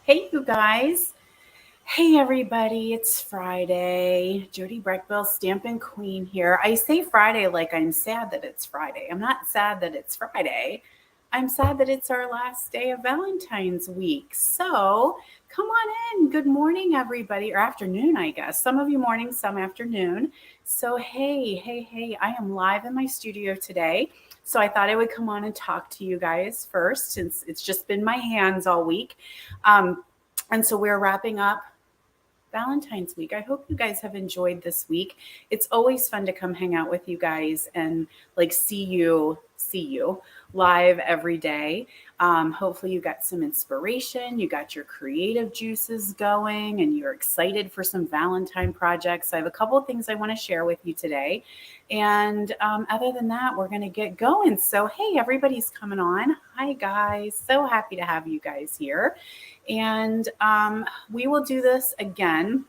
Hey, you guys. Hey, everybody. It's Friday. Jody Breckville, Stampin' Queen here. I say Friday like I'm sad that it's Friday. I'm not sad that it's Friday. I'm sad that it's our last day of Valentine's week. So come on in. Good morning, everybody, or afternoon, I guess. Some of you morning, some afternoon. So, hey, I am live in my studio today. So I thought I would come on and talk to you guys first since it's just been my hands all week. Um, and so we're wrapping up Valentine's week. I hope you guys have enjoyed this week. It's always fun to come hang out with you guys and like see you live every day. Hopefully you got some inspiration, you got your creative juices going, and you're excited for some Valentine projects. I have a couple of things I want to share with you today. And other than that, we're going to get going. So, hey, everybody's coming on. Hi, guys. So happy to have you guys here. And we will do this again.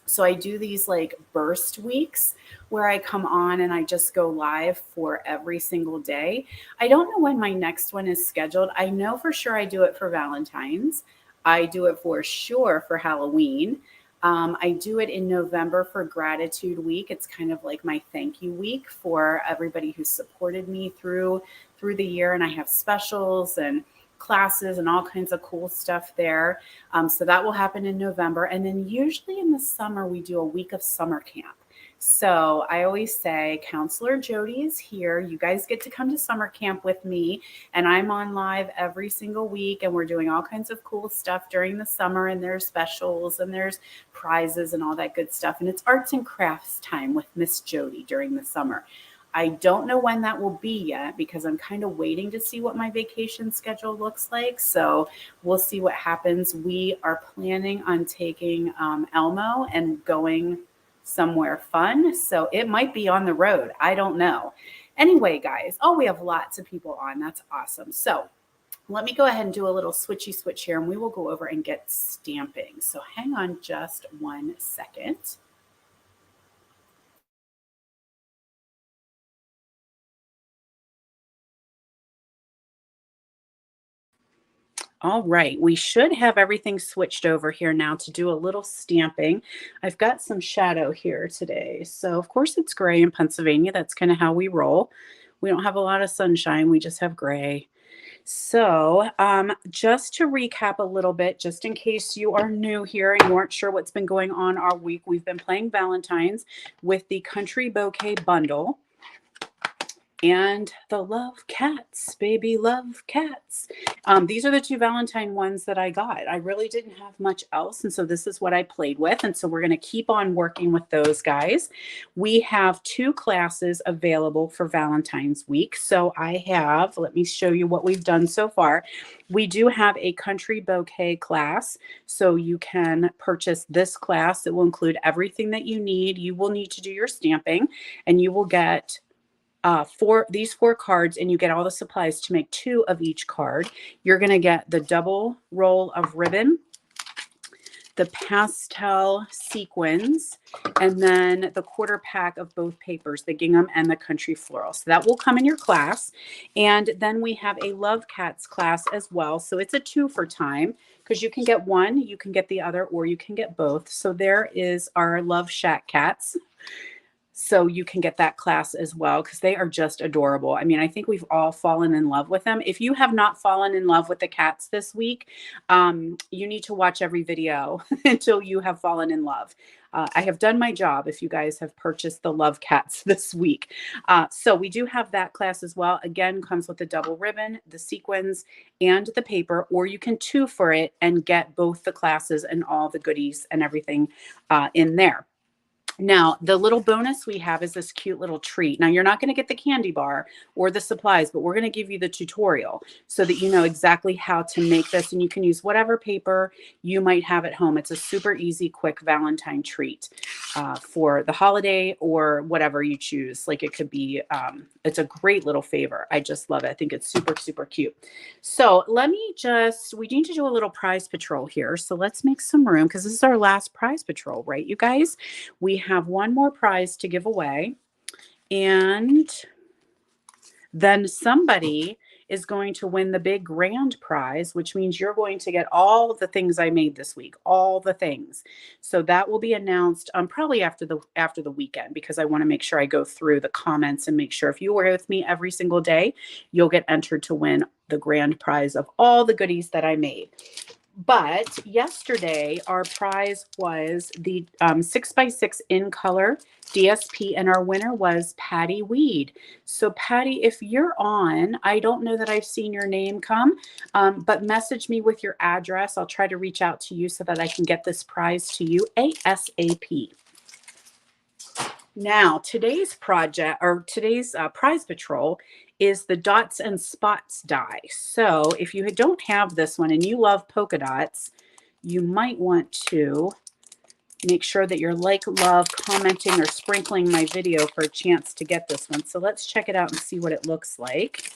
So I do these like burst weeks where I come on and I just go live for every single day. I don't know when my next one is scheduled. I know for sure I do it for Valentine's. I do it for sure for Halloween. I do it in November for Gratitude Week. It's kind of like my thank you week for everybody who supported me through the year, and I have specials and classes and all kinds of cool stuff there. So that will happen in November. And then usually in the summer, we do a week of summer camp. So I always say, Counselor Jody is here. You guys get to come to summer camp with me. And I'm on live every single week. And we're doing all kinds of cool stuff during the summer. And there's specials and there's prizes and all that good stuff. And it's arts and crafts time with Miss Jody during the summer. I don't know when that will be yet because I'm kind of waiting to see what my vacation schedule looks like. So we'll see what happens. We are planning on taking Elmo and going somewhere fun. So it might be on the road. I don't know. Anyway, guys, we have lots of people on. That's awesome. So let me go ahead and do a little switchy switch here and we will go over and get stamping. So hang on just 1 second. All right, we should have everything switched over here now to do a little stamping. I've got some shadow here today. So of course it's gray in Pennsylvania. That's kind of how we roll. We don't have a lot of sunshine. We just have gray. So just to recap a little bit, just in case you are new here and you aren't sure what's been going on all week, we've been playing Valentine's with the Country Bouquet Bundle. And the Love Cats, baby, love cats. These are the two Valentine ones that I got. I really didn't have much else. And so this is what I played with. And so we're going to keep on working with those guys. We have 2 classes available for Valentine's week. So let me show you what we've done so far. We do have a country bouquet class. So you can purchase this class. It will include everything that you need. You will need to do your stamping and you will get these 4 cards, and you get all the supplies to make 2 of each card. You're going to get the double roll of ribbon, the pastel sequins, and then the quarter pack of both papers, the gingham and the country floral. So that will come in your class. And then we have a Love Cats class as well. So it's a 2 for time because you can get one, you can get the other, or you can get both. So there is our Love Shack Cats. So you can get that class as well because they are just adorable. I mean, I think we've all fallen in love with them. If you have not fallen in love with the cats this week, you need to watch every video until you have fallen in love. I have done my job if you guys have purchased the Love Cats this week. So we do have that class as well. Again, comes with the double ribbon, the sequins, and the paper, or you can 2 for it and get both the classes and all the goodies and everything in there. Now, the little bonus we have is this cute little treat. Now, you're not going to get the candy bar or the supplies, but we're going to give you the tutorial so that you know exactly how to make this. And you can use whatever paper you might have at home. It's a super easy, quick Valentine treat for the holiday or whatever you choose. Like it could be, it's a great little favor. I just love it. I think it's super, super cute. So we need to do a little prize patrol here. So let's make some room because this is our last prize patrol, right, you guys? We have one more prize to give away. And then somebody is going to win the big grand prize, which means you're going to get all of the things I made this week, all the things. So that will be announced probably after the weekend, because I want to make sure I go through the comments and make sure if you were with me every single day, you'll get entered to win the grand prize of all the goodies that I made. But yesterday, our prize was the 6x6 in color DSP, and our winner was Patty Weed. So, Patty, if you're on, I don't know that I've seen your name come, but message me with your address. I'll try to reach out to you so that I can get this prize to you ASAP. Now, today's project or today's prize patrol is the dots and spots die. So if you don't have this one and you love polka dots, you might want to make sure that you're like, love, commenting, or sprinkling my video for a chance to get this one. So let's check it out and see what it looks like.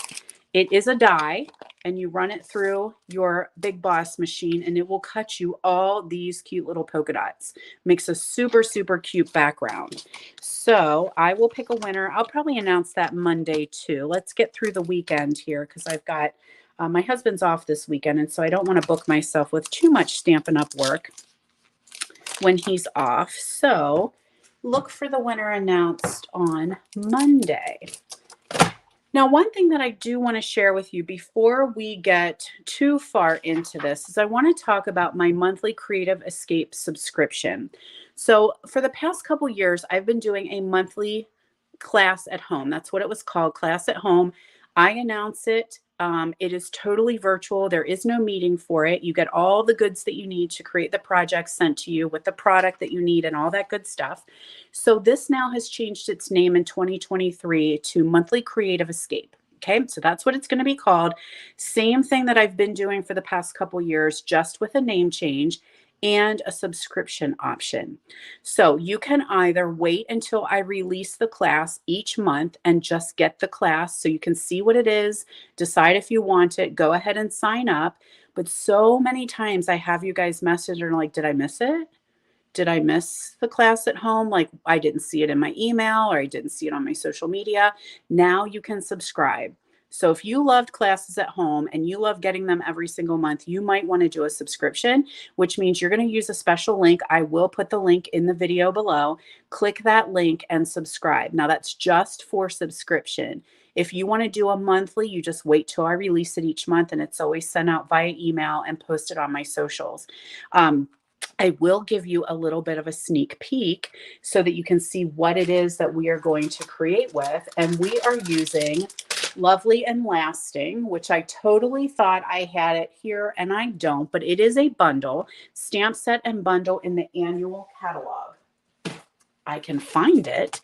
It is a die, and you run it through your Big Boss machine, and it will cut you all these cute little polka dots. Makes a super, super cute background. So I will pick a winner. I'll probably announce that Monday too. Let's get through the weekend here, because I've got my husband's off this weekend, and so I don't want to book myself with too much Stampin' Up! Work when he's off. So look for the winner announced on Monday. Now, one thing that I do want to share with you before we get too far into this is I want to talk about my monthly Creative Escape subscription. So for the past couple years, I've been doing a monthly class at home. That's what it was called, Class at Home. I announce it. It is totally virtual. There is no meeting for it. You get all the goods that you need to create the project sent to you with the product that you need and all that good stuff. So this now has changed its name in 2023 to Monthly Creative Escape. Okay, so that's what it's going to be called. Same thing that I've been doing for the past couple years, just with a name change and a subscription option. So you can either wait until I release the class each month and just get the class so you can see what it is, decide if you want it, go ahead and sign up. But so many times I have you guys message and like, did I miss it? Did I miss the class at home? Like I didn't see it in my email or I didn't see it on my social media. Now you can subscribe. So if you loved classes at home and you love getting them every single month, you might want to do a subscription, which means you're going to use a special link. I will put the link in the video below. Click that link and subscribe. Now that's just for subscription. If you want to do a monthly, you just wait till I release it each month, and it's always sent out via email and posted on my socials. I will give you a little bit of a sneak peek so that you can see what it is that we are going to create with. And we are using Lovely and Lasting, which I totally thought I had it here, and I don't, but it is a bundle, stamp set and bundle in the annual catalog. I can find it.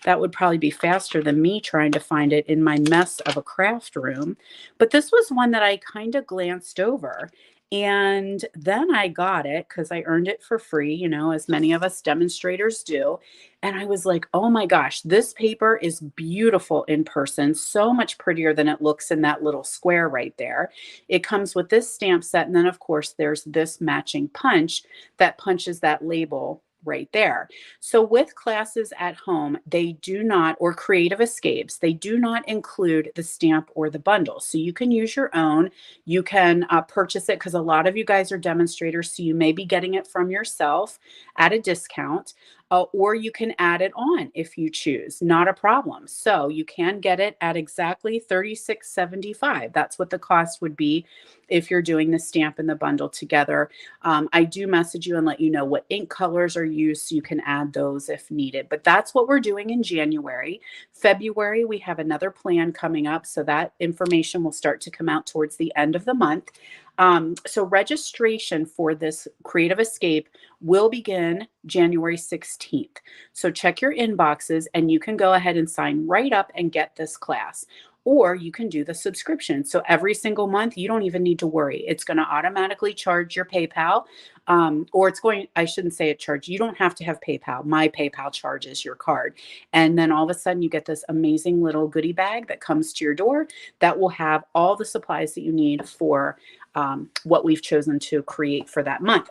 That would probably be faster than me trying to find it in my mess of a craft room. But this was one that I kind of glanced over. And then I got it because I earned it for free, you know, as many of us demonstrators do. And I was like, oh my gosh, this paper is beautiful in person, so much prettier than it looks in that little square right there. It comes with this stamp set. And then, of course, there's this matching punch that punches that label right there. So with classes at home, they do not, or creative escapes, they do not include the stamp or the bundle. So you can use your own. You can purchase it because a lot of you guys are demonstrators, so you may be getting it from yourself at a discount. Or you can add it on if you choose, not a problem. So you can get it at exactly $36.75. That's what the cost would be if you're doing the stamp and the bundle together. I do message you and let you know what ink colors are used so you can add those if needed. But that's what we're doing in January. February, we have another plan coming up, so that information will start to come out towards the end of the month. So registration for this Creative Escape will begin January 16th. So check your inboxes and you can go ahead and sign right up and get this class. Or you can do the subscription. So every single month, you don't even need to worry. It's going to automatically charge your PayPal. Or it's going, I shouldn't say it charge. You don't have to have PayPal. My PayPal charges your card. And then all of a sudden you get this amazing little goodie bag that comes to your door that will have all the supplies that you need for what we've chosen to create for that month.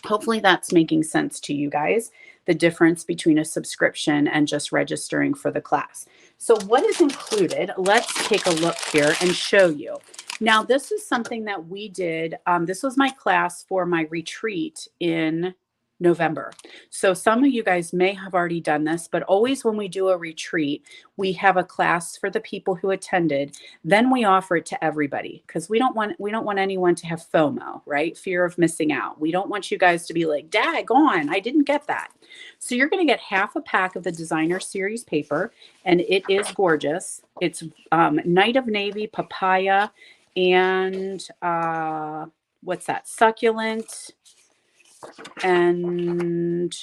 Hopefully that's making sense to you guys. the difference between a subscription and just registering for the class. So what is included? Let's take a look here and show you. Now, this is something that we did. This was my class for my retreat in November. So some of you guys may have already done this, but always when we do a retreat, we have a class for the people who attended. Then we offer it to everybody because we don't want anyone to have FOMO, right? Fear of missing out. We don't want you guys to be like, daggone, I didn't get that. So you're going to get half a pack of the designer series paper, and it is gorgeous. It's Night of Navy, papaya, and what's that? Succulent and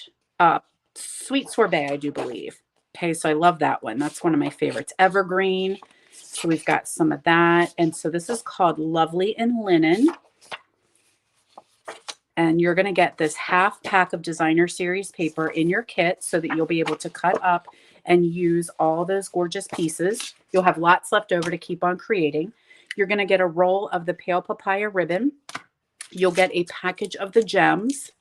sweet sorbet, I do believe. Okay, so I love that one. That's one of my favorites. Evergreen. So we've got some of that. And so this is called Lovely in Linen. And you're going to get this half pack of designer series paper in your kit so that you'll be able to cut up and use all those gorgeous pieces. You'll have lots left over to keep on creating. You're going to get a roll of the pale papaya ribbon. You'll get a package of the gems,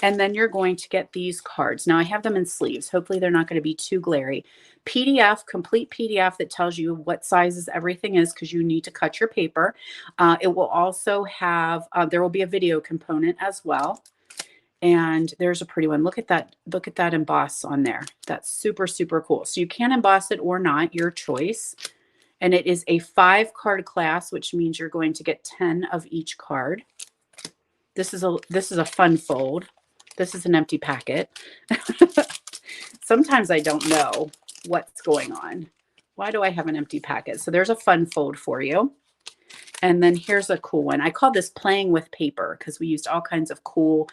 and then you're going to get these cards. Now I have them in sleeves. Hopefully they're not going to be too glary. PDF, complete PDF that tells you what sizes everything is because you need to cut your paper. It will also have, there will be a video component as well. And there's a pretty one. Look at that. Look at that emboss on there. That's super, super cool. So you can emboss it or not, your choice. And it is a 5-card class, which means you're going to get 10 of each card. This is a fun fold. This is an empty packet. Sometimes I don't know what's going on. Why do I have an empty packet? So there's a fun fold for you. And then here's a cool one. I call this playing with paper because we used all kinds of cool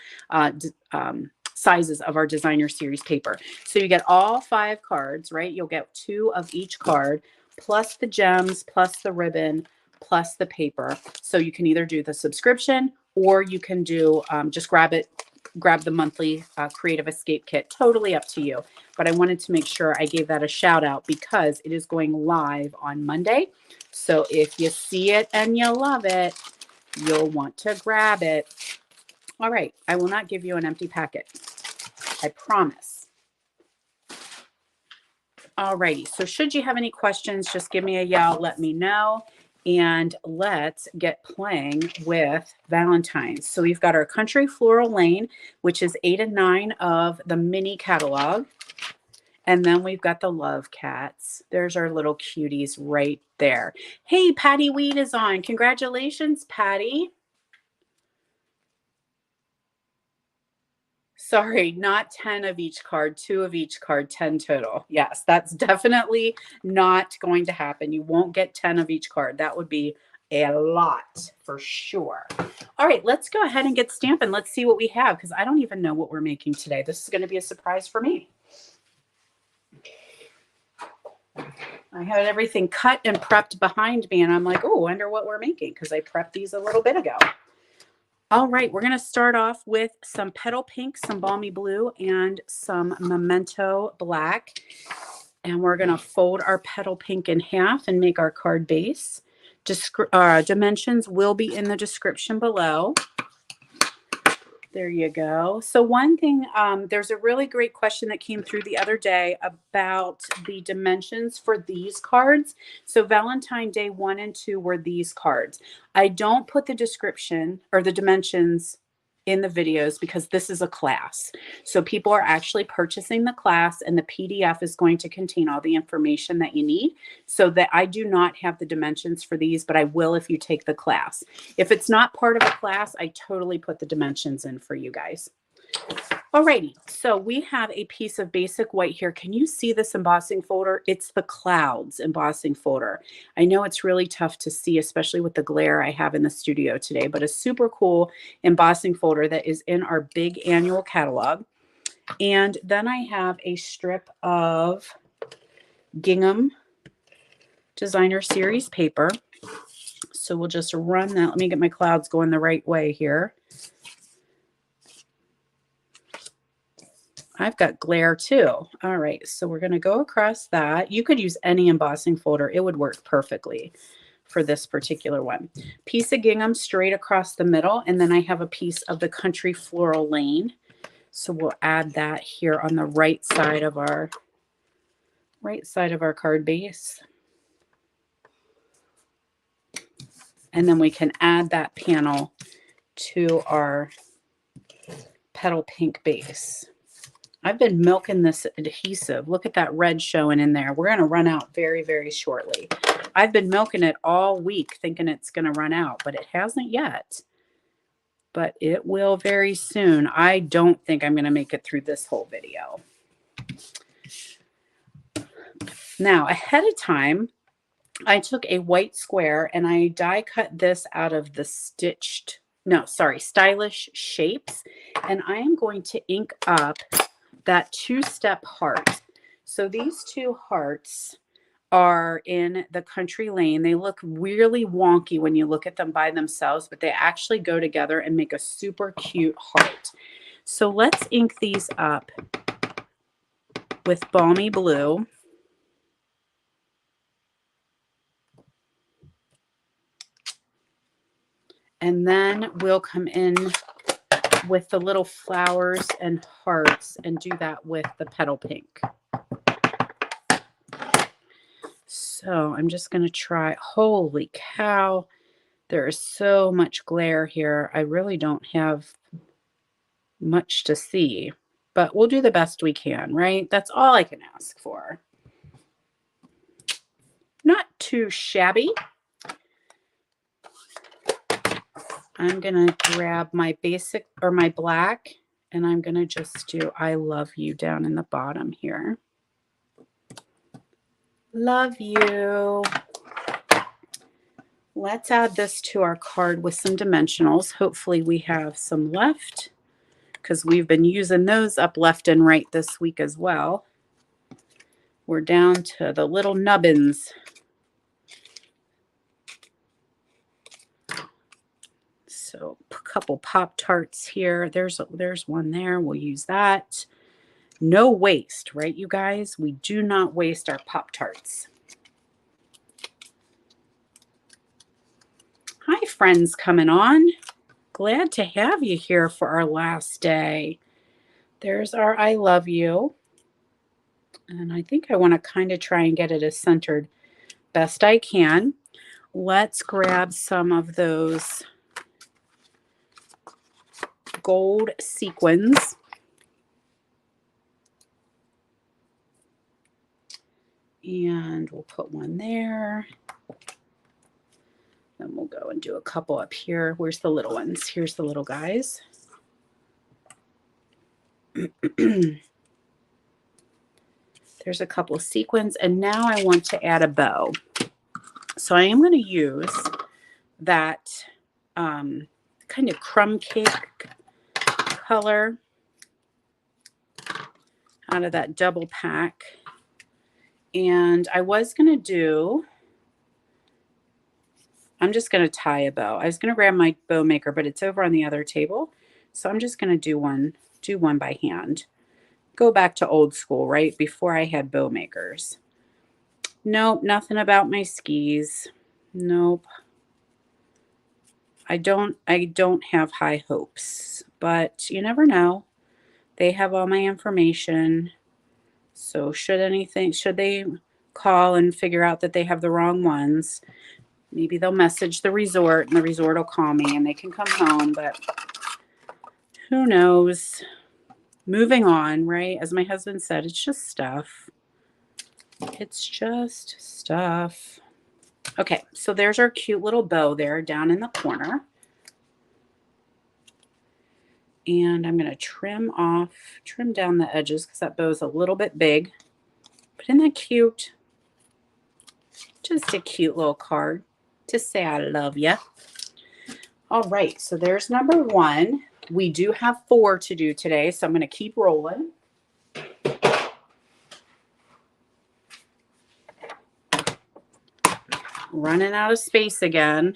sizes of our designer series paper. So you get all 5 cards, right? You'll get 2 of each card, plus the gems, plus the ribbon, plus the paper. So you can either do the subscription or you can do just grab the monthly Creative Escape Kit. Totally up to you. But I wanted to make sure I gave that a shout out because it is going live on Monday. So if you see it and you love it, you'll want to grab it. All right. I will not give you an empty packet. I promise. All righty. So should you have any questions, just give me a yell. Let me know. And let's get playing with Valentine's. So we've got our Country Floral Lane, which is 8 and 9 of the mini catalog. And then we've got the Love Cats. There's our little cuties right there. Hey, Patty Weed is on. Congratulations, Patty. Sorry, not 10 of each card, 2 of each card, 10 total. Yes, that's definitely not going to happen. You won't get 10 of each card. That would be a lot for sure. All right, let's go ahead and get stamping. Let's see what we have because I don't even know what we're making today. This is going to be a surprise for me. I had everything cut and prepped behind me, and I'm like, oh, I wonder what we're making because I prepped these a little bit ago. All right, we're going to start off with some Petal Pink, some Balmy Blue, and some Memento Black. And we're going to fold our Petal Pink in half and make our card base. Dimensions will be in the description below. There you go. So one thing, there's a really great question that came through the other day about the dimensions for these cards. So Valentine Day 1 and 2 were these cards. I don't put the description or the dimensions in the videos because this is a class. So people are actually purchasing the class and the PDF is going to contain all the information that you need. So that I do not have the dimensions for these, but I will if you take the class. If it's not part of a class, I totally put the dimensions in for you guys. Alrighty, so we have a piece of basic white here. Can you see this embossing folder? It's the Clouds embossing folder. I know it's really tough to see, especially with the glare I have in the studio today, but a super cool embossing folder that is in our big annual catalog. And then I have a strip of gingham designer series paper. So we'll just run that. Let me get my clouds going the right way here. I've got glare too. All right, so we're going to go across that. You could use any embossing folder. It would work perfectly for this particular one. Piece of gingham straight across the middle, and then I have a piece of the Country Floral Lane So we'll add that here on the right side of our card base. And then we can add that panel to our Petal Pink base. I've been milking this adhesive. Look at that red showing in there. We're going to run out very, very shortly. I've been milking it all week thinking it's going to run out, but it hasn't yet. But it will very soon. I don't think I'm going to make it through this whole video. Now, ahead of time, I took a white square and I die cut this out of the Stylish Shapes. And I am going to ink up that 2-step heart. So these 2 hearts are in the Country Lane. They look really wonky when you look at them by themselves, but they actually go together and make a super cute heart. So let's ink these up with Balmy Blue. And then we'll come in with the little flowers and hearts and do that with the Petal Pink. So I'm just going to try. Holy cow. There is so much glare here. I really don't have much to see, but we'll do the best we can, right? That's all I can ask for. Not too shabby. I'm going to grab my basic or my black, and I'm going to just do I love you down in the bottom here. Love you. Let's add this to our card with some dimensionals. Hopefully we have some left because we've been using those up left and right this week as well. We're down to the little nubbins. So a couple Pop-Tarts here. There's one there. We'll use that. No waste, right, you guys? We do not waste our Pop-Tarts. Hi, friends coming on. Glad to have you here for our last day. There's our I love you. And I think I want to kind of try and get it as centered best I can. Let's grab some of those gold sequins. And we'll put one there. Then we'll go and do a couple up here. Where's the little ones? Here's the little guys. There's a couple of sequins. And now I want to add a bow. So I am going to use that kind of crumb cake color out of that double pack. And I was going to do, I'm just going to tie a bow. I was going to grab my bow maker, but it's over on the other table. So I'm just going to do one by hand. Go back to old school, right? Before I had bow makers. Nope, nothing about my skis. Nope. I don't have high hopes, but you never know. They have all my information. So should they call and figure out that they have the wrong ones, maybe they'll message the resort and the resort will call me and they can come home, but who knows? Moving on, right? As my husband said, it's just stuff. It's just stuff. Okay, so there's our cute little bow there down in the corner. And I'm going to trim down the edges because that bow is a little bit big. But isn't that cute? Just a cute little card to say I love you. All right, so there's number 1. We do have 4 to do today, so I'm going to keep rolling. Running out of space again.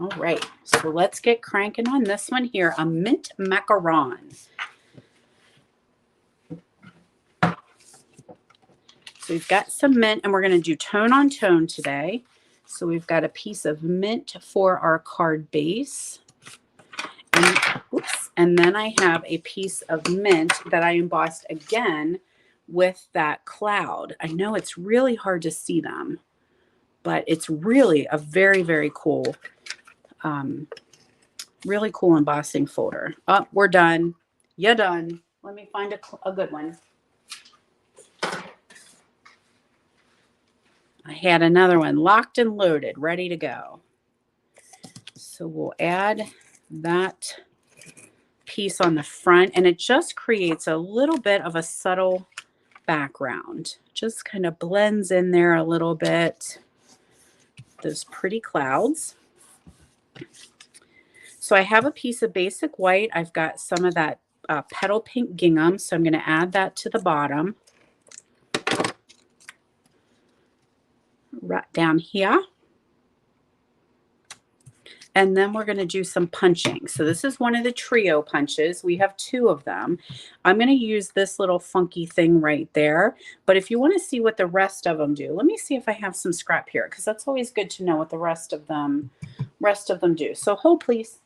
All right, so let's get cranking on this one here, a mint macaron. So we've got some mint, and we're going to do tone on tone today. So we've got a piece of mint for our card base. And Oops. And then I have a piece of mint that I embossed again with that cloud. I know it's really hard to see them, but it's really a very, very cool, really cool embossing folder. Oh, we're done. You're done. Let me find a good one. I had another one locked and loaded, ready to go. So we'll add that piece on the front, and it just creates a little bit of a subtle background. Just kind of blends in there a little bit. Those pretty clouds. So I have a piece of basic white. I've got some of that Petal Pink gingham, so I'm going to add that to the bottom. Right down here. And then we're going to do some punching. So this is one of the trio punches. We have 2 of them. I'm going to use this little funky thing right there. But if you want to see what the rest of them do, let me see if I have some scrap here, because that's always good to know what the rest of them do. So hold, please.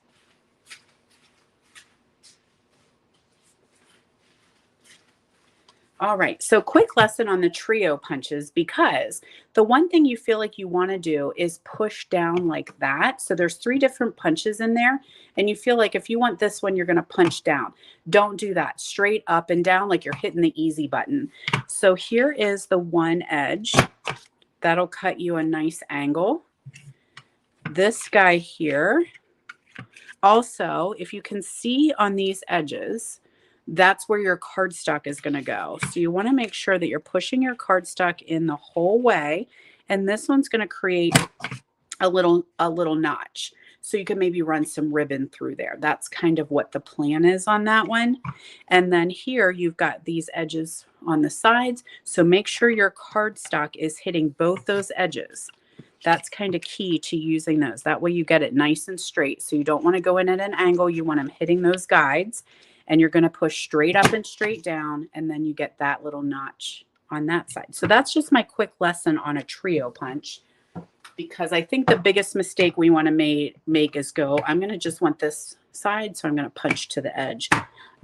All right, so quick lesson on the trio punches, because the one thing you feel like you want to do is push down like that. So there's 3 different punches in there, and you feel like if you want this one, you're going to punch down. Don't do that. Straight up and down like you're hitting the easy button. So here is the one edge. That'll cut you a nice angle. This guy here. Also, if you can see on these edges, that's where your cardstock is going to go. So you want to make sure that you're pushing your cardstock in the whole way. And this one's going to create a little notch. So you can maybe run some ribbon through there. That's kind of what the plan is on that one. And then here you've got these edges on the sides. So make sure your cardstock is hitting both those edges. That's kind of key to using those. That way you get it nice and straight. So you don't want to go in at an angle. You want them hitting those guides. And you're going to push straight up and straight down, and then you get that little notch on that side. So that's just my quick lesson on a trio punch, because I think the biggest mistake we want to make is go, I'm going to just want this side, so I'm going to punch to the edge.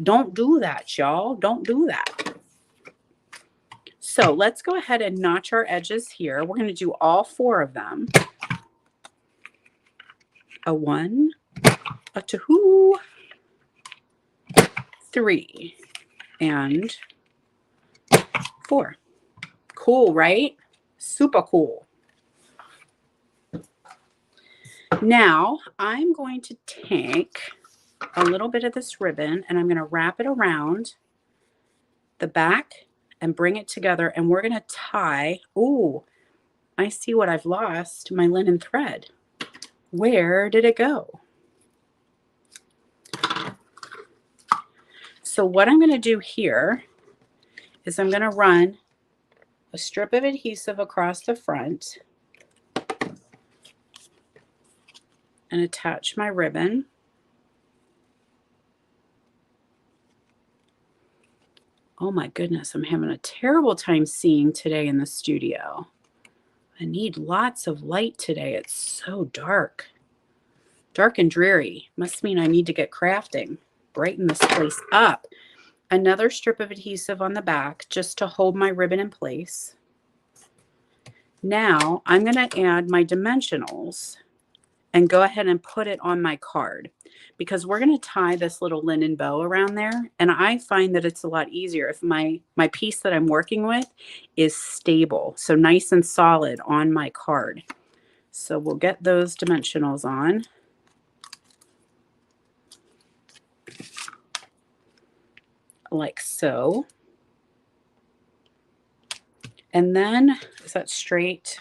Don't do that, y'all. Don't do that. So let's go ahead and notch our edges here. We're going to do all 4 of them. A 1, a 2, 3, and 4. Cool, right? Super cool. Now I'm going to take a little bit of this ribbon and I'm going to wrap it around the back and bring it together, and we're going to tie. Oh, I see what I've lost, my linen thread. Where did it go? So what I'm going to do here is I'm going to run a strip of adhesive across the front and attach my ribbon. Oh my goodness, I'm having a terrible time seeing today in the studio. I need lots of light today. It's so dark. Dark and dreary. Must mean I need to get crafting. Brighten this place up. Another strip of adhesive on the back just to hold my ribbon in place. Now I'm going to add my dimensionals and go ahead and put it on my card, because we're going to tie this little linen bow around there. And I find that it's a lot easier if my piece that I'm working with is stable, so nice and solid on my card. So we'll get those dimensionals on. Like so. And then, is that straight?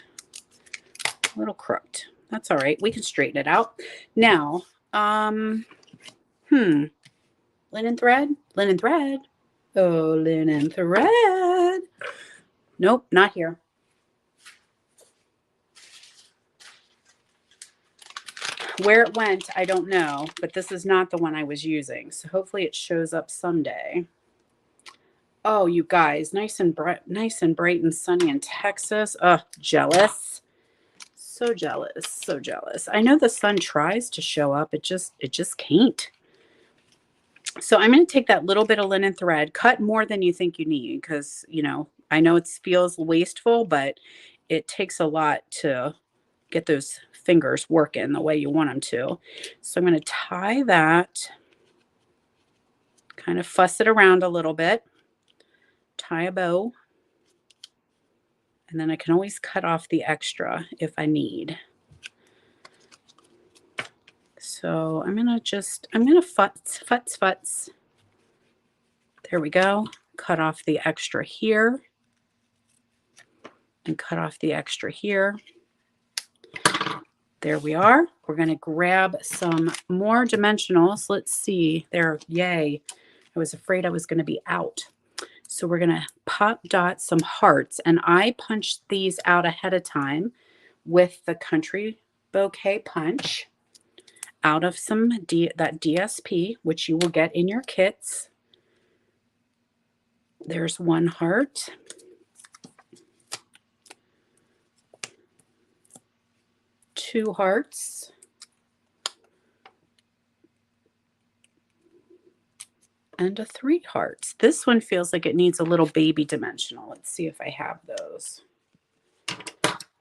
A little crooked. That's all right. We can straighten it out. Now, linen thread? Linen thread. Oh, linen thread. Nope, not here. Where it went, I don't know, but this is not the one I was using. So hopefully it shows up someday. Oh, you guys, nice and bright and sunny in Texas. Oh, jealous. So jealous, so jealous. I know the sun tries to show up. It just can't. So I'm going to take that little bit of linen thread, cut more than you think you need, because, you know, I know it feels wasteful, but it takes a lot to get those fingers working the way you want them to. So I'm going to tie that, kind of fuss it around a little bit, tie a bow, and then I can always cut off the extra if I need. So I'm going to futz. There we go. Cut off the extra here and cut off the extra here. There we are. We're going to grab some more dimensionals. Let's see there. Yay. I was afraid I was going to be out. So we're going to pop dot some hearts, and I punched these out ahead of time with the Country Bouquet punch out of some that DSP, which you will get in your kits. There's one heart. Two hearts. And a 3 hearts. This one feels like it needs a little baby dimensional. Let's see if I have those.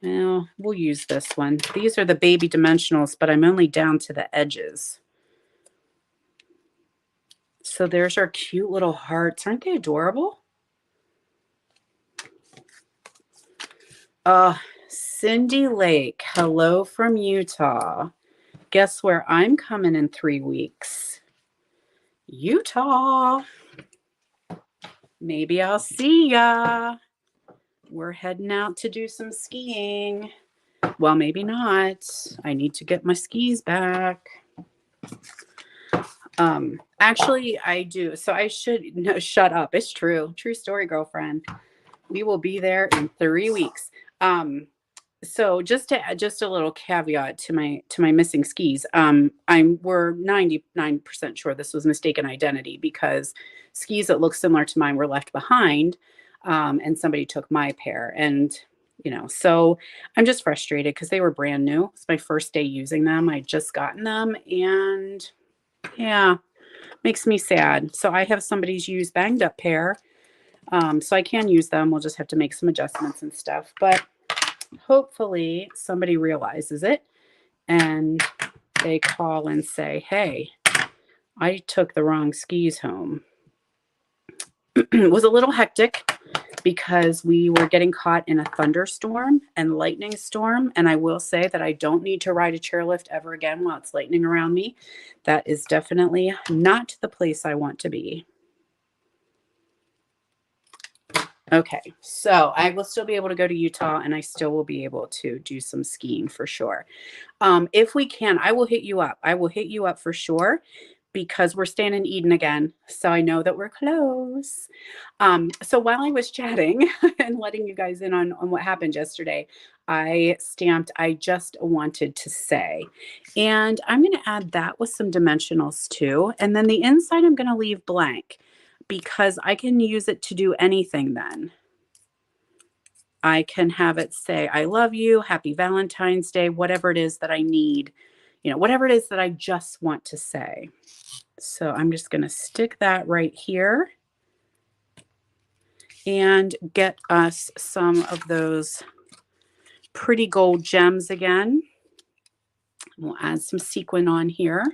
Well, we'll use this one. These are the baby dimensionals, but I'm only down to the edges. So there's our cute little hearts. Aren't they adorable? Cindy Lake, hello from Utah. Guess where I'm coming in 3 weeks? Utah. Maybe I'll see ya. We're heading out to do some skiing. Well, maybe not. I need to get my skis back. Actually, I do. So I should, no, shut up. It's true. True story, girlfriend. We will be there in 3 weeks. So just a little caveat to my missing skis. We're 99% sure this was mistaken identity, because skis that look similar to mine were left behind, and somebody took my pair. And so I'm just frustrated because they were brand new. It's my first day using them. I just gotten them, and yeah, makes me sad. So I have somebody's used banged up pair, so I can use them. We'll just have to make some adjustments and stuff, but hopefully somebody realizes it and they call and say, hey, I took the wrong skis home. It was a little hectic because we were getting caught in a thunderstorm and lightning storm. And I will say that I don't need to ride a chairlift ever again while it's lightning around me. That is definitely not the place I want to be. Okay, so I will still be able to go to Utah, and I still will be able to do some skiing for sure. If we can, I will hit you up. I will hit you up for sure, because we're staying in Eden again. So I know that we're close. So while I was chatting and letting you guys in on what happened yesterday, I stamped, I just wanted to say, and I'm going to add that with some dimensionals too. And then the inside, I'm going to leave blank, because I can use it to do anything then. I can have it say, I love you, happy Valentine's Day, whatever it is that I need, whatever it is that I just want to say. So I'm just going to stick that right here and get us some of those pretty gold gems again. We'll add some sequin on here.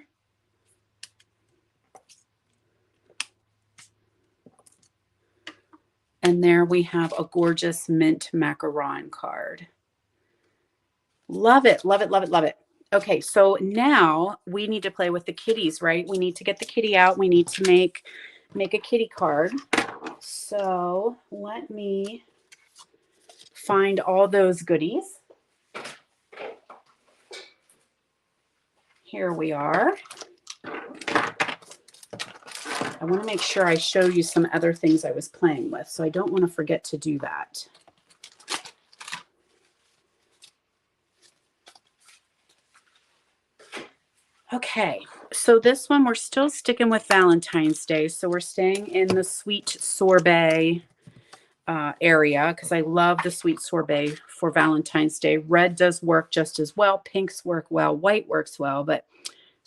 And there we have a gorgeous mint macaron card. Love it, love it, love it, love it. Okay, so now we need to play with the kitties, right? We need to get the kitty out. We need to make a kitty card. So let me find all those goodies. Here we are. I want to make sure I show you some other things I was playing with, so I don't want to forget to do that. Okay, so this one, we're still sticking with Valentine's Day. So we're staying in the sweet sorbet area, because I love the sweet sorbet for Valentine's Day. Red does work just as well. Pinks work well. White works well, but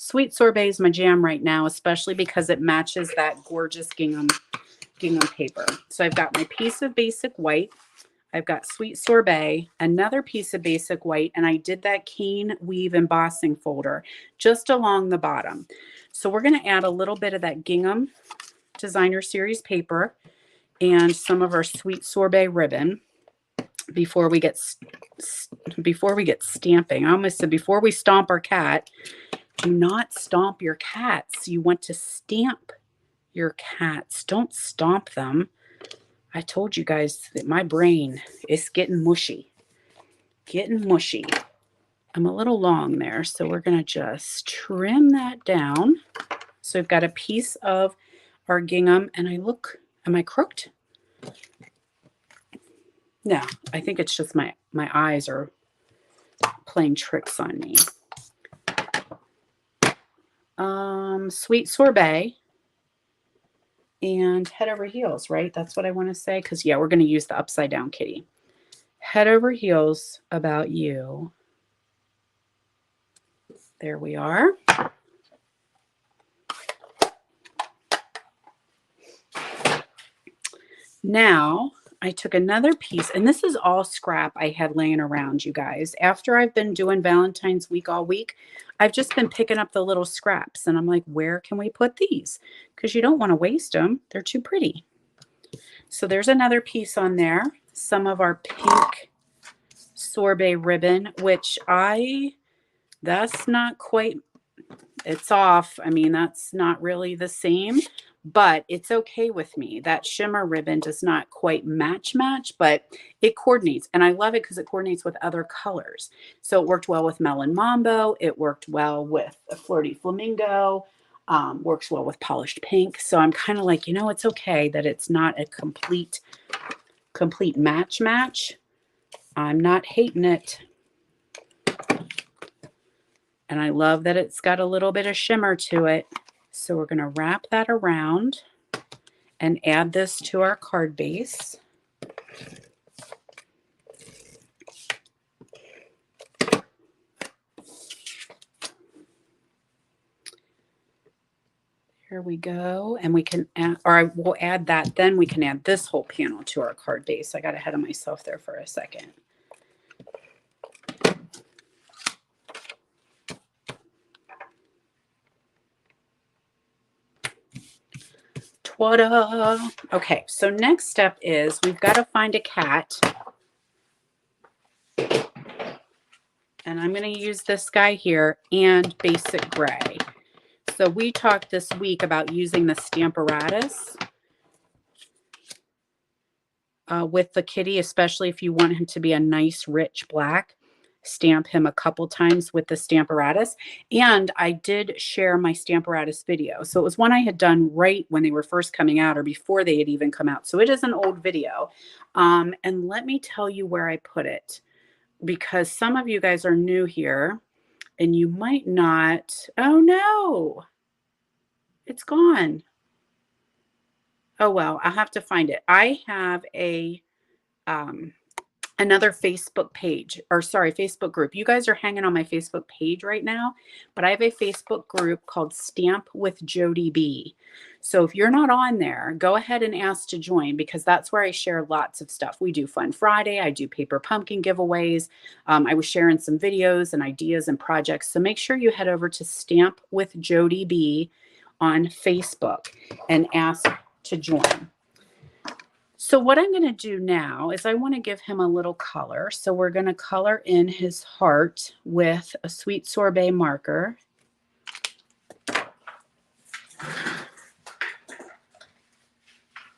Sweet Sorbet is my jam right now, especially because it matches that gorgeous gingham paper. So I've got my piece of basic white. I've got Sweet Sorbet, another piece of basic white, and I did that cane weave embossing folder just along the bottom. So we're going to add a little bit of that gingham designer series paper and some of our Sweet Sorbet ribbon before we get stamping. I almost said before we stomp our cat. Do not stomp your cats. You want to stamp your cats. Don't stomp them. I told you guys that my brain is getting mushy. Getting mushy. I'm a little long there, so we're going to just trim that down. So I've got a piece of our gingham, and am I crooked? No, I think it's just my eyes are playing tricks on me. Sweet Sorbet and head over heels, right? That's what I want to say. Because, yeah, we're going to use the upside down kitty. Head over heels about you. There we are. Now, I took another piece, and this is all scrap I had laying around, you guys. After I've been doing Valentine's week all week, I've just been picking up the little scraps, and I'm like, where can we put these? Because you don't want to waste them. They're too pretty. So there's another piece on there. Some of our pink sorbet ribbon, which that's not quite, it's off. I mean, that's not really the same, but it's okay with me. That shimmer ribbon does not quite match, but it coordinates. And I love it because it coordinates with other colors. So it worked well with Melon Mambo. It worked well with a Flirty Flamingo. Works well with Polished Pink. So I'm kind of like, it's okay that it's not a complete match. I'm not hating it. And I love that it's got a little bit of shimmer to it. So we're going to wrap that around and add this to our card base. Here we go. And we can add, or we'll add that, then we can add this whole panel to our card base. I got ahead of myself there for a second. Ta-da! Okay, so next step is we've got to find a cat. And I'm going to use this guy here and Basic Gray. So we talked this week about using the Stamparatus with the kitty, especially if you want him to be a nice, rich black. Stamp him a couple times with the Stamparatus. And I did share my Stamparatus video. So it was one I had done right when they were first coming out or before they had even come out. So it is an old video. And let me tell you where I put it, because some of you guys are new here and you might not. Oh no, it's gone. Oh, well, I'll have to find it. I have another Facebook page, or sorry, Facebook group. You guys are hanging on my Facebook page right now, but I have a Facebook group called Stamp with Jody B. So if you're not on there, go ahead and ask to join, because that's where I share lots of stuff. We do Fun Friday. I do paper pumpkin giveaways. I was sharing some videos and ideas and projects. So make sure you head over to Stamp with Jody B on Facebook and ask to join. So what I'm going to do now is I want to give him a little color. So we're going to color in his heart with a Sweet Sorbet marker.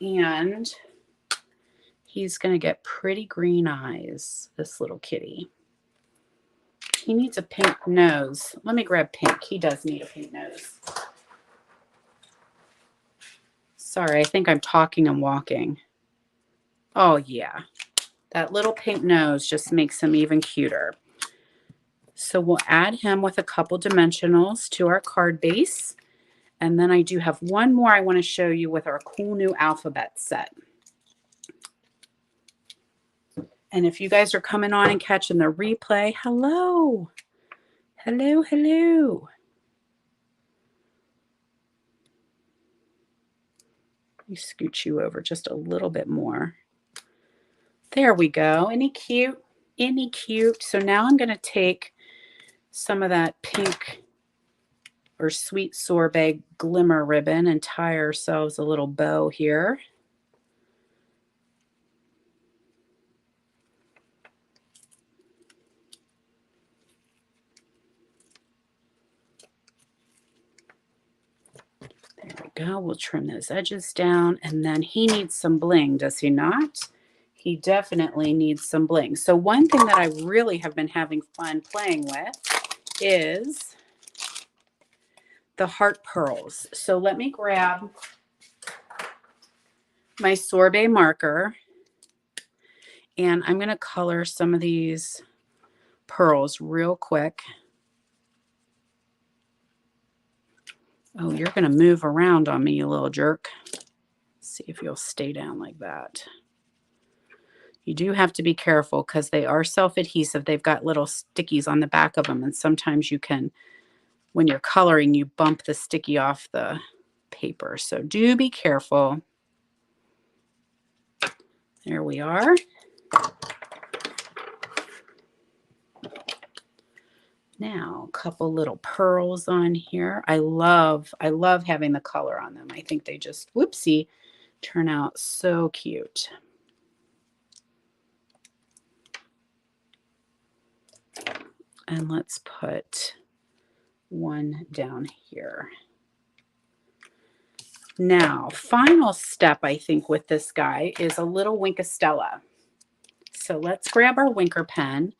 And he's going to get pretty green eyes, this little kitty. He needs a pink nose. Let me grab pink. He does need a pink nose. Sorry, I think I'm talking and walking. Oh, yeah. That little pink nose just makes him even cuter. So we'll add him with a couple dimensionals to our card base. And then I do have one more I want to show you with our cool new alphabet set. And if you guys are coming on and catching the replay, hello. Hello, hello. Let me scooch you over just a little bit more. There we go. Any cute? Any cute? So now I'm going to take some of that pink or sweet sorbet glimmer ribbon and tie ourselves a little bow here. There we go. We'll trim those edges down, and then he needs some bling, does he not? He definitely needs some bling. So one thing that I really have been having fun playing with is the heart pearls. So let me grab my sorbet marker, and I'm going to color some of these pearls real quick. Oh, you're going to move around on me, you little jerk. See if you'll stay down like that. You do have to be careful because they are self-adhesive. They've got little stickies on the back of them, and sometimes you can, when you're coloring, you bump the sticky off the paper. So do be careful. There we are. Now, a couple little pearls on here. I love having the color on them. I think they just, whoopsie, turn out so cute. And let's put one down here. Now, final step, I think, with this guy is a little Winkostella. So let's grab our Winker pen,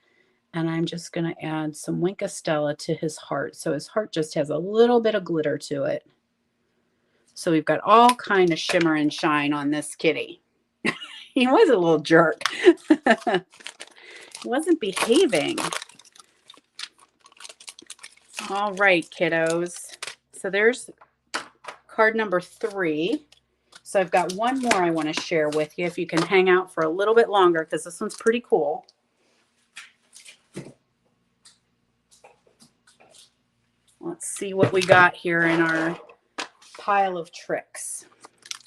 and I'm just going to add some Winkostella to his heart. So his heart just has a little bit of glitter to it. So we've got all kind of shimmer and shine on this kitty. He was a little jerk. He wasn't behaving. All right, kiddos. So there's card number 3. So I've got one more I want to share with you if you can hang out for a little bit longer, because this one's pretty cool. Let's see what we got here in our pile of tricks.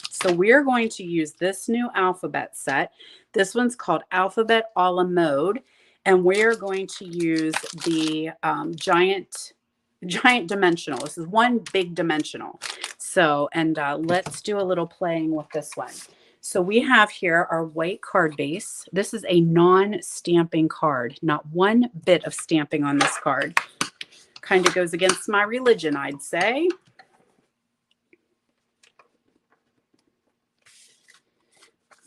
So we're going to use this new alphabet set. This one's called Alphabet a la Mode, and we're going to use the giant dimensional. This is one big dimensional. So, and let's do a little playing with this one. So we have here our white card base. This is a non-stamping card. Not one bit of stamping on this card. Kind of goes against my religion, I'd say.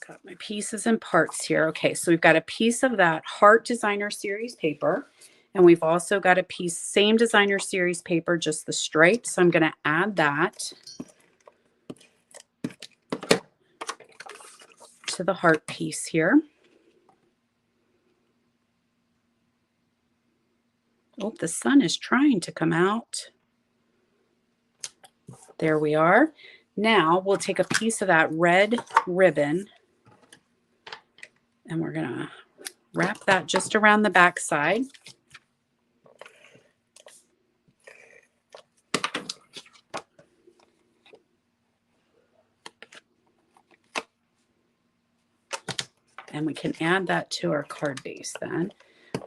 Got my pieces and parts here. Okay, so we've got a piece of that Heart Designer Series paper. And we've also got a piece, same Designer Series paper, just the stripes. So I'm going to add that to the heart piece here. Oh, the sun is trying to come out. There we are. Now we'll take a piece of that red ribbon, and we're going to wrap that just around the back side. And we can add that to our card base then.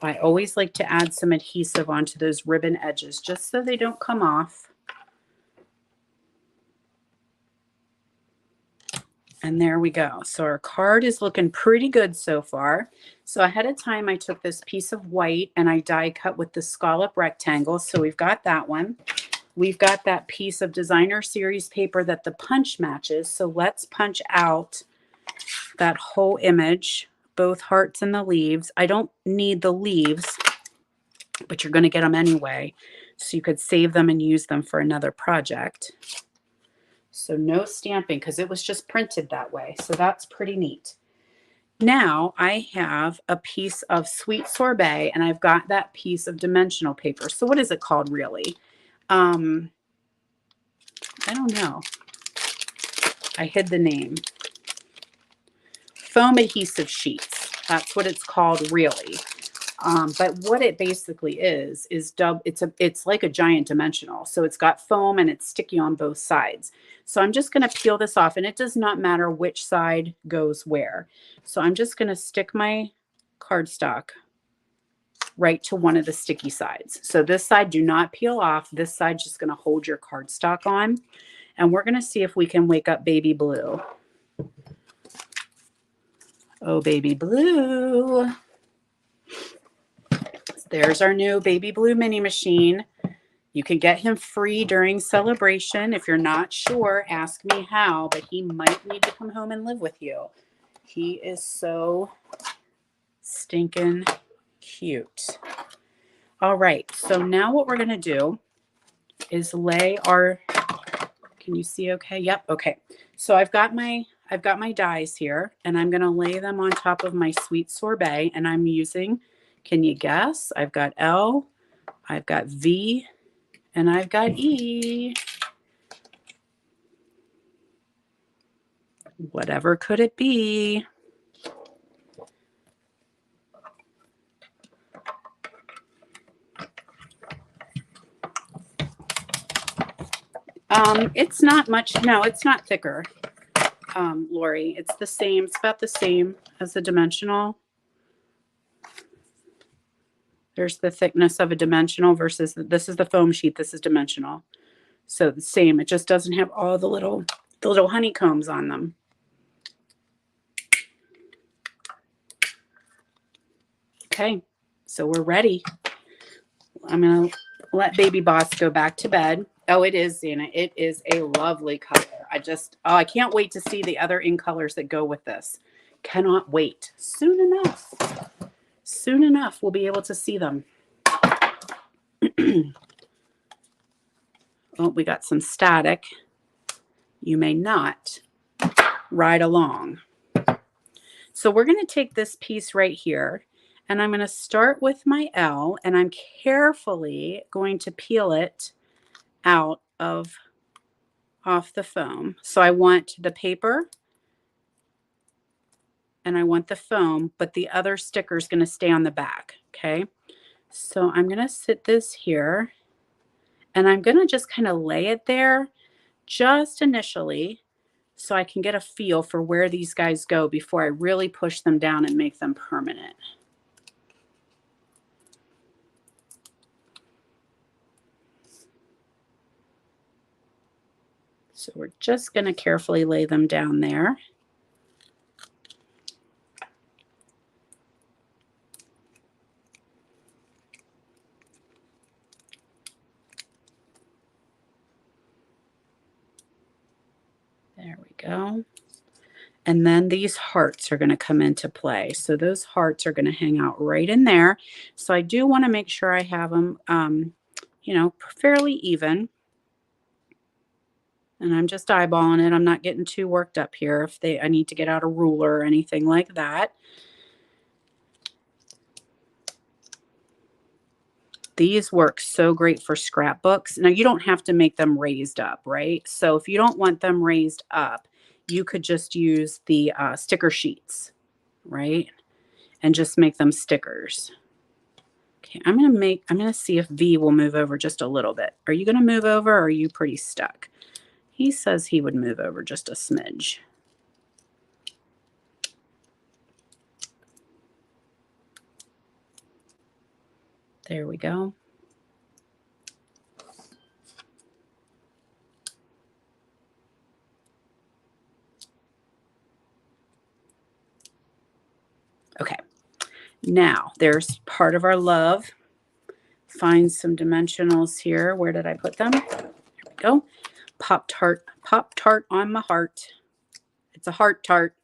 I always like to add some adhesive onto those ribbon edges just so they don't come off. And there we go. So our card is looking pretty good so far. So ahead of time, I took this piece of white and I die cut with the scallop rectangle. So we've got that one. We've got that piece of Designer Series paper that the punch matches. So let's punch out that whole image, both hearts and the leaves. I don't need the leaves, but you're going to get them anyway. So you could save them and use them for another project. So no stamping because it was just printed that way. So that's pretty neat. Now I have a piece of sweet sorbet and I've got that piece of dimensional paper. So what is it called really? I don't know. I hid the name. Foam adhesive sheets. That's what it's called really. But what it basically is it's like a giant dimensional. So it's got foam and it's sticky on both sides. So I'm just going to peel this off, and it does not matter which side goes where. So I'm just going to stick my cardstock right to one of the sticky sides. So this side, do not peel off. This side's just going to hold your cardstock on. And we're going to see if we can wake up baby blue. Oh, baby blue. There's our new baby blue mini machine. You can get him free during celebration. If you're not sure, ask me how, but he might need to come home and live with you. He is so stinking cute. All right, so now what we're going to do is lay our, can you see okay? Yep, okay. So I've got my dies here, and I'm going to lay them on top of my sweet sorbet, and I'm using, can you guess? I've got L, I've got V, and I've got E. Whatever could it be? It's not much. No, it's not thicker, Lori. It's the same. It's about the same as the dimensional. There's the thickness of a dimensional versus this is the foam sheet. This is dimensional. So the same. It just doesn't have all the little honeycombs on them. Okay, so we're ready. I'm going to let baby boss go back to bed. Oh, it is, Zana. It is a lovely color. I can't wait to see the other in colors that go with this. Cannot wait. Soon enough, we'll be able to see them. Oh, we got some static. You may not ride along. So we're going to take this piece right here, and I'm going to start with my L, and I'm carefully going to peel it out off the foam. So I want the paper and I want the foam, but the other sticker is going to stay on the back. Okay. So I'm going to sit this here, and I'm going to just kind of lay it there just initially so I can get a feel for where these guys go before I really push them down and make them permanent. So we're just going to carefully lay them down there. There we go. And then these hearts are going to come into play. So those hearts are going to hang out right in there. So I do want to make sure I have them, fairly even. And I'm just eyeballing it. I'm not getting too worked up here I need to get out a ruler or anything like that. These work so great for scrapbooks. Now, you don't have to make them raised up, right? So if you don't want them raised up, you could just use the sticker sheets, right? And just make them stickers. Okay, I'm going to see if V will move over just a little bit. Are you going to move over, or are you pretty stuck? He says he would move over just a smidge. There we go. Okay, now there's part of our love. Find some dimensionals here. Where did I put them? There we go. Pop-Tart on my heart. It's a heart tart.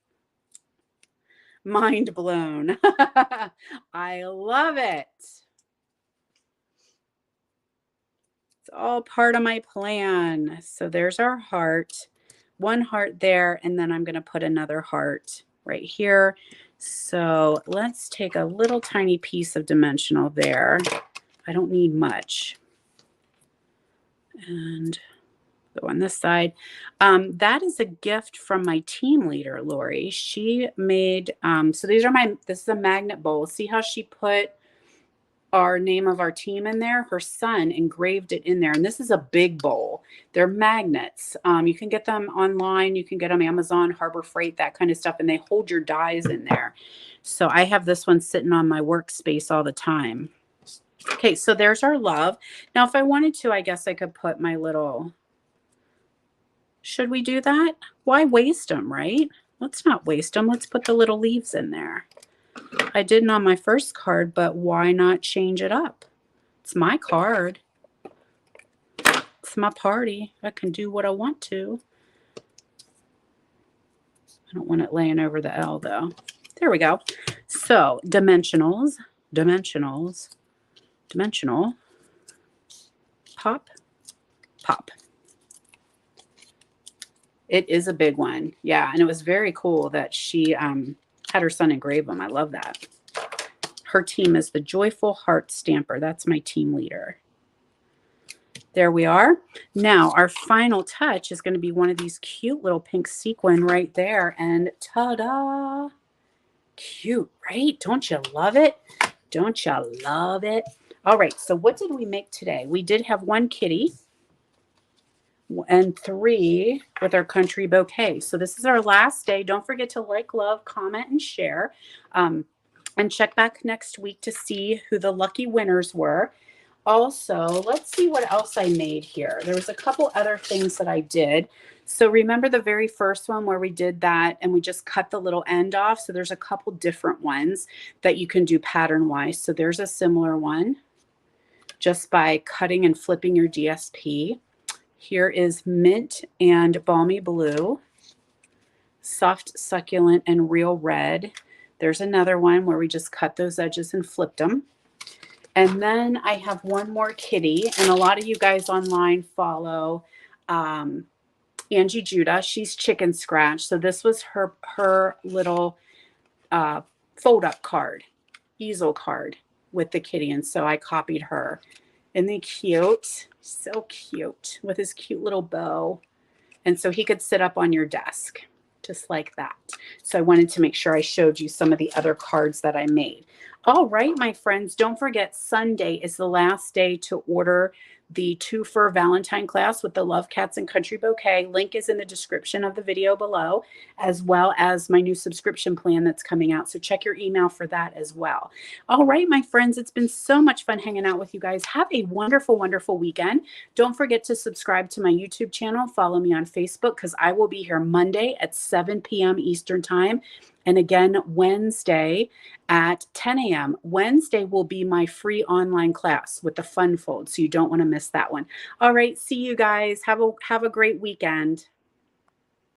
Mind blown. I love it. It's all part of my plan. So there's our heart. One heart there, and then I'm going to put another heart right here. So let's take a little tiny piece of dimensional there. I don't need much. And go on this side. That is a gift from my team leader, Lori. She made, so this is a magnet bowl. See how she put our name of our team in there. Her son engraved it in there. And this is a big bowl. They're magnets. You can get them online. You can get them Amazon, Harbor Freight, that kind of stuff. And they hold your dies in there. So I have this one sitting on my workspace all the time. Okay, so there's our love. Now, if I wanted to, I guess I could put my little... Should we do that? Why waste them, right? Let's not waste them. Let's put the little leaves in there. I didn't on my first card, but why not change it up? It's my card. It's my party. I can do what I want to. I don't want it laying over the L, though. There we go. So, dimensionals, dimensional, pop, pop. It is a big one. Yeah, and it was very cool that she had her son engrave them. I love that. Her team is the Joyful Heart Stamper. That's my team leader. There we are. Now, our final touch is going to be one of these cute little pink sequin right there. And ta-da! Cute, right? Don't you love it? Don't you love it? All right, so what did we make today? We did have one kitty and 3 with our country bouquet. So this is our last day. Don't forget to like, love, comment, and share. And check back next week to see who the lucky winners were. Also, let's see what else I made here. There was a couple other things that I did. So remember the very first one where we did that and we just cut the little end off? So there's a couple different ones that you can do pattern-wise. So there's a similar one just by cutting and flipping your DSP. Here is Mint and Balmy Blue, Soft Succulent and Real Red. There's another one where we just cut those edges and flipped them. And then I have one more kitty, and a lot of you guys online follow Angie Judah. She's Chicken Scratch. So this was her little fold-up card, easel card with the kitty, and so I copied her. Isn't he cute? So cute with his cute little bow. And so he could sit up on your desk just like that. So I wanted to make sure I showed you some of the other cards that I made. All right, my friends, don't forget Sunday is the last day to order the 2 for Valentine class with the Love Cats and Country Bouquet. Link is in the description of the video below, as well as my new subscription plan that's coming out. So check your email for that as well. All right, my friends, it's been so much fun hanging out with you guys. Have a wonderful, wonderful weekend. Don't forget to subscribe to my YouTube channel. Follow me on Facebook because I will be here Monday at 7 p.m. Eastern Time. And again, Wednesday at 10 a.m. Wednesday will be my free online class with the fun fold. So you don't want to miss that one. All right. See you guys. Have a great weekend.